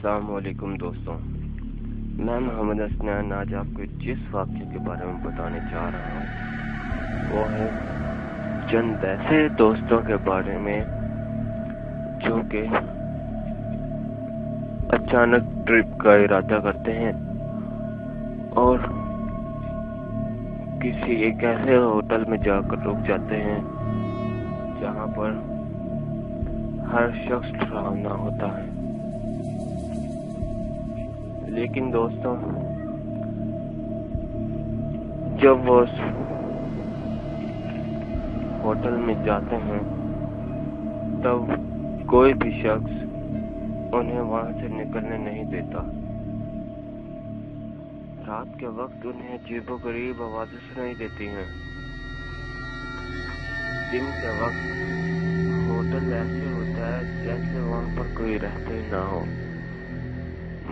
अस्सलामुअलैकुम दोस्तों, मैं मोहम्मद असनान आज आपको जिस वाक़ये के बारे में बताने जा रहा हूँ वो है चंद ऐसे दोस्तों के बारे में जो कि अचानक ट्रिप का इरादा करते हैं और किसी एक ऐसे होटल में जाकर रुक जाते हैं जहाँ पर हर शख्स डरावना होता है। लेकिन दोस्तों, जब वो उस होटल में जाते हैं तब कोई भी शख्स उन्हें वहां से निकलने नहीं देता। रात के वक्त उन्हें अजीबोगरीब आवाजें सुनाई देती हैं। दिन के वक्त होटल ऐसे होता है जैसे वहां पर कोई रहते ही ना हो।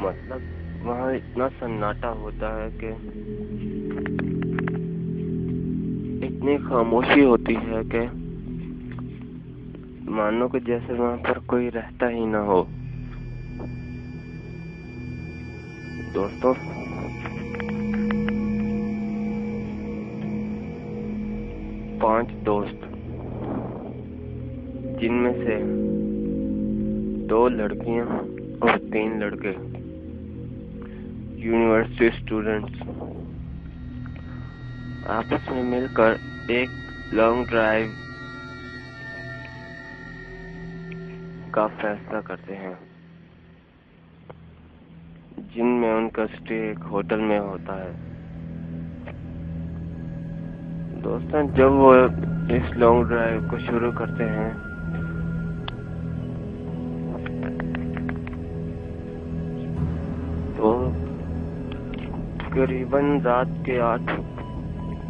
मतलब वहाँ इतना सन्नाटा होता है कि इतनी खामोशी होती है कि मानो कि जैसे वहाँ पर कोई रहता ही ना हो। दोस्तों, पांच दोस्त जिनमें से 2 लड़कियां और 3 लड़के यूनिवर्सिटी स्टूडेंट्स आपस में मिलकर एक लॉन्ग ड्राइव का फैसला करते हैं, जिनमें उनका स्टे एक होटल में होता है। दोस्तों, जब वो इस लॉन्ग ड्राइव को शुरू करते हैं तो करीबन रात के 8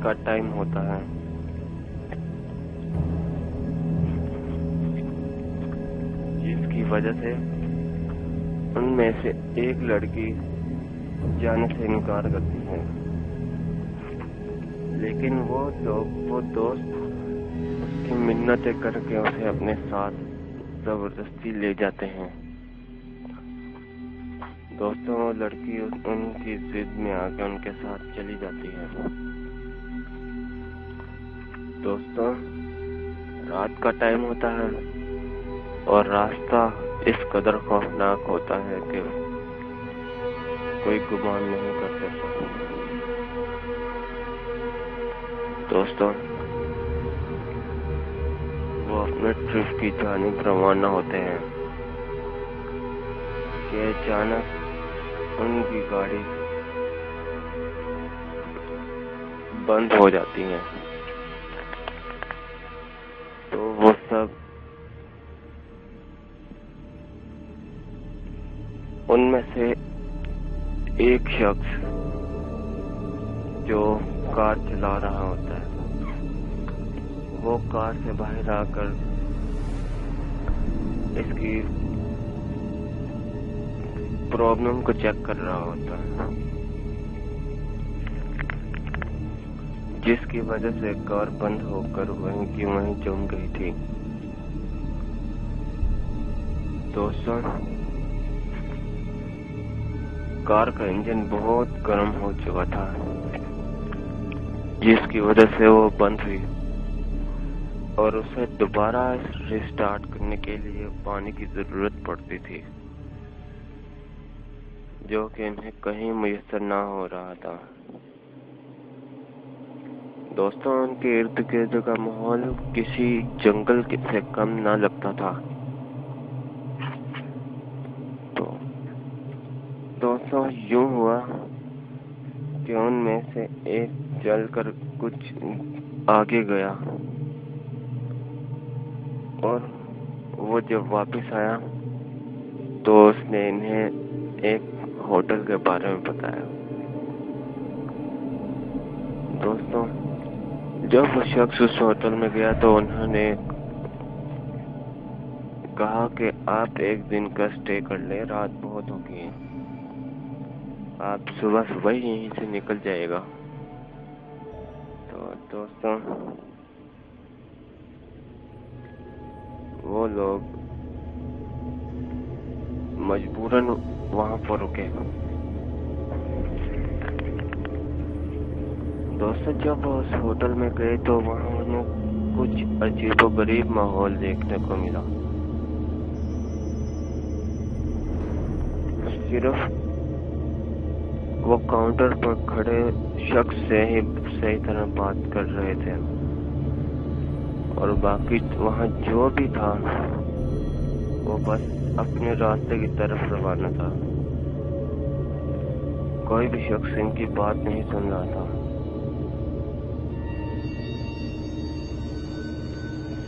का टाइम होता है। जिसकी वजह से उनमें से एक लड़की जाने से इनकार करती है, लेकिन वो दोस्त उसकी मिन्नतें करके उसे अपने साथ जबरदस्ती ले जाते हैं। दोस्तों, वो लड़की उनकी जिद में आकर उनके साथ चली जाती है। दोस्तों, रात का टाइम होता है और रास्ता इस कदर खौफनाक होता है कि कोई गुमान नहीं कर सकता। दोस्तों, वो अपने ट्रिप की जानिब रवाना होते हैं कि अचानक उनकी गाड़ी बंद हो जाती है। तो वो सब उनमें से एक शख्स जो कार चला रहा होता है, वो कार से बाहर आकर इसकी प्रॉब्लम को चेक कर रहा होता है, जिसकी वजह से कार बंद होकर वहीं की वहीं जम गई थी। दोस्तों, कार का इंजन बहुत गर्म हो चुका था, जिसकी वजह से वो बंद हुई और उसे दोबारा रिस्टार्ट करने के लिए पानी की जरूरत पड़ती थी, जो कि इन्हें कहीं मुयस्सर ना हो रहा था। दोस्तों, उनके इर्द गिर्द का माहौल किसी जंगल से कम ना लगता था। तो दोस्तों, यूं हुआ कि उनमें से एक चलकर कुछ आगे गया और वो जब वापस आया तो उसने इन्हें एक होटल के बारे में बताया। दोस्तों, जब वो शख्स उस होटल में गया तो उन्होंने कहा कि आप एक दिन का स्टे कर ले, रात बहुत हो गई है, आप सुबह ही यहीं से निकल जाएगा। तो दोस्तों, वो लोग मजबूरन वहां पर रुके। दोस्तों जब वो उस होटल में गए तो वहां उन्हें कुछ अजीबोगरीब माहौल देखने को मिला। सिर्फ वो काउंटर पर खड़े शख्स से ही सही तरह बात कर रहे थे और बाकी वहां जो भी था वो बस अपने रास्ते की तरफ रवाना था। कोई भी शख्स इनकी बात नहीं सुन रहा था।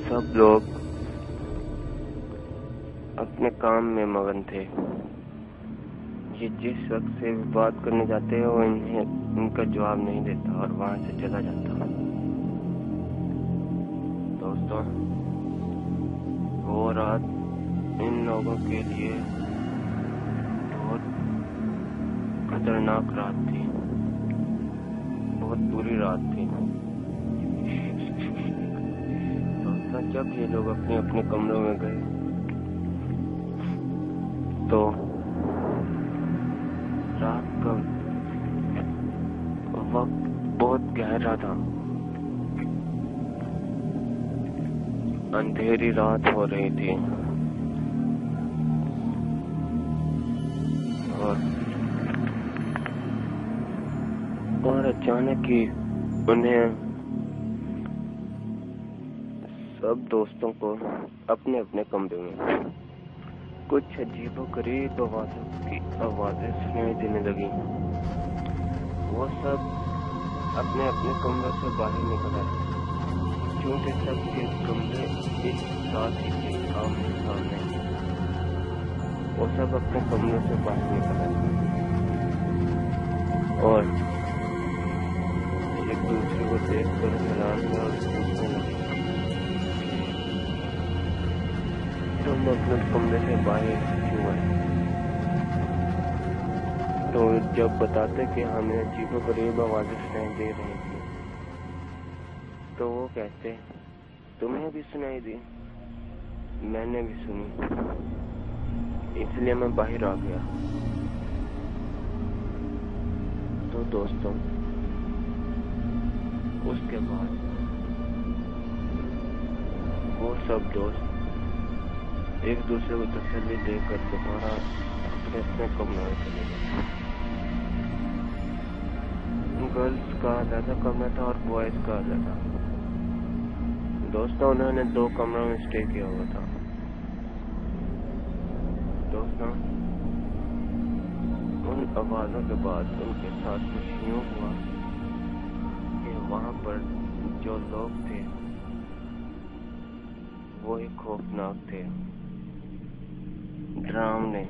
सब लोग अपने काम में मगन थे। ये जिस शख्स से बात करने जाते हैं वो इनका जवाब नहीं देता और वहां से चला जाता। दोस्तों वो रात इन लोगों के लिए बहुत खतरनाक रात थी, बहुत बुरी रात थी। दोस्तों जब ये लोग अपने अपने कमरों में गए तो रात का वक्त बहुत गहरा था। अंधेरी रात हो रही थी और अचानक ही उन्हें सब दोस्तों को अपने अपने कमरे में कुछ अजीबोगरीब आवाजें सुनाई देने लगी। वो सब अपने अपने कमरों से बाहर निकल आए, क्योंकि सबके कमरे एक साथ ही थे आमने सामने। वो सब अपने कमरों से बाहर निकल आए और एक दूसरे को देखकर हैरान हुआ और पूछने लगे, तुम अपने कमरे से बाहर क्यों आए? तो जब बताते कि हमें अजीबोगरीब आवाजें सुनाई दे रही थी तो वो कहते, तुम्हें भी सुनाई दी? मैंने भी सुनी, इसलिए मैं बाहर आ गया। तो दोस्तों उसके बाद वो सब दोस्त एक दूसरे को तसल्ली देकर दोबारा अपने कमरे में चले गए। गर्ल्स का अलग कमरा था और बॉयज का अलग था। दोस्तों उन्होंने 2 कमरों में स्टे किया हुआ था। दोस्तों उन आवाजों के बाद उनके साथ कुछ यूं हुआ कि वहां पर जो लोग थे वो ही खौफनाक थे, डरावने,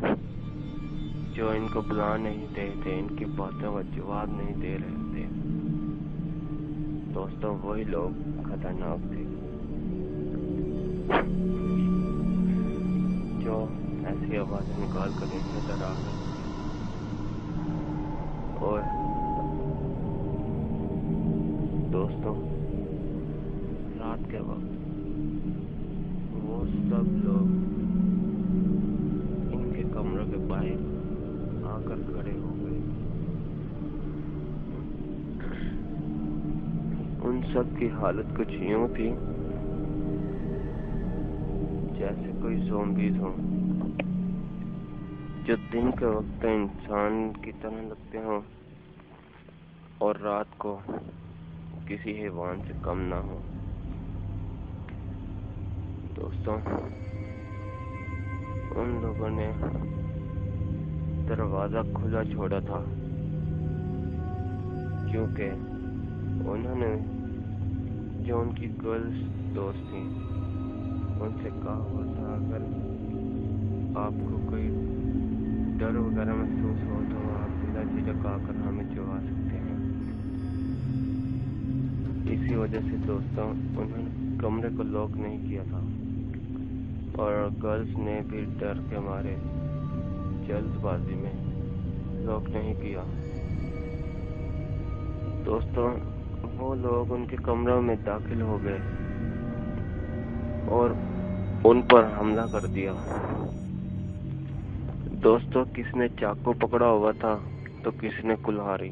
जो इनको बुला नहीं रहे थे, इनकी बातों का जवाब नहीं दे रहे थे। दोस्तों वही लोग खतरनाक थे जो ऐसी आवाज निकाल कर इनसे डरा रहे थे। और दोस्तों रात के वक्त वो सब लोग इनके कमरों के बाहर आकर खड़े हो गए। उन सब की हालत कुछ यूं थी जैसे कोई ज़ॉम्बीज़ हो, जो दिन के वक्त इंसान की तरह लगते हों और रात को किसी हैवान से कम ना हो। दोस्तों उन लोगों ने दरवाजा खुला छोड़ा था क्योंकि उन्होंने जो उनकी गर्ल्स दोस्त थी उनसे कहा हुआ था, अगर आपको कोई डर वगैरह महसूस हो तो आप बिना झिझक आकर हमें जगा सकते हैं। इसी वजह से दोस्तों उन्होंने कमरे को लॉक नहीं किया था और गर्ल्स ने भी डर के मारे जल्दबाजी में लॉक नहीं किया। दोस्तों वो लोग उनके कमरों में दाखिल हो गए और उन पर हमला कर दिया। दोस्तों, किसने चाकू पकड़ा हुआ था तो किसने कुल्हाड़ी,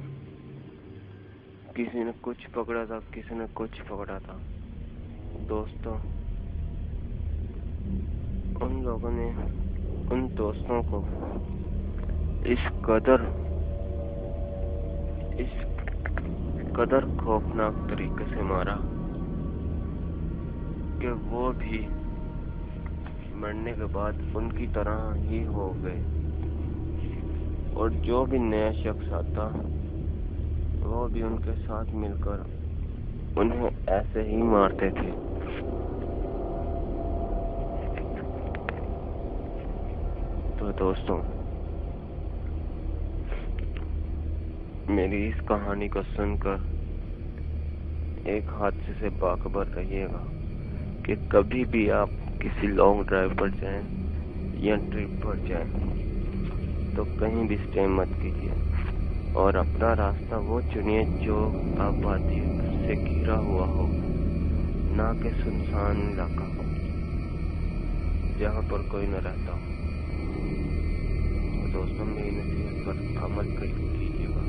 किसी ने कुछ पकड़ा था, किसी ने कुछ पकड़ा था। दोस्तों, उन लोगों ने उन दोस्तों को इस कदर खौफनाक तरीके से मारा कि वो भी मरने के बाद उनकी तरह ही हो गए, और जो भी नया शख्स आता वो भी उनके साथ मिलकर उन्हें ऐसे ही मारते थे। तो दोस्तों, मेरी इस कहानी को सुनकर एक हादसे से बाखबर रहिएगा कि कभी भी आप किसी लॉन्ग ड्राइव पर जाएं या ट्रिप पर जाएं तो कहीं भी स्टे मत कीजिए, और अपना रास्ता वो चुनिए जो आबादी से घिरा हुआ हो, ना कि सुनसान इलाका जहाँ पर कोई न रहता हो। तो दोस्तों, मेरी नसीहत पर अमल कीजिएगा।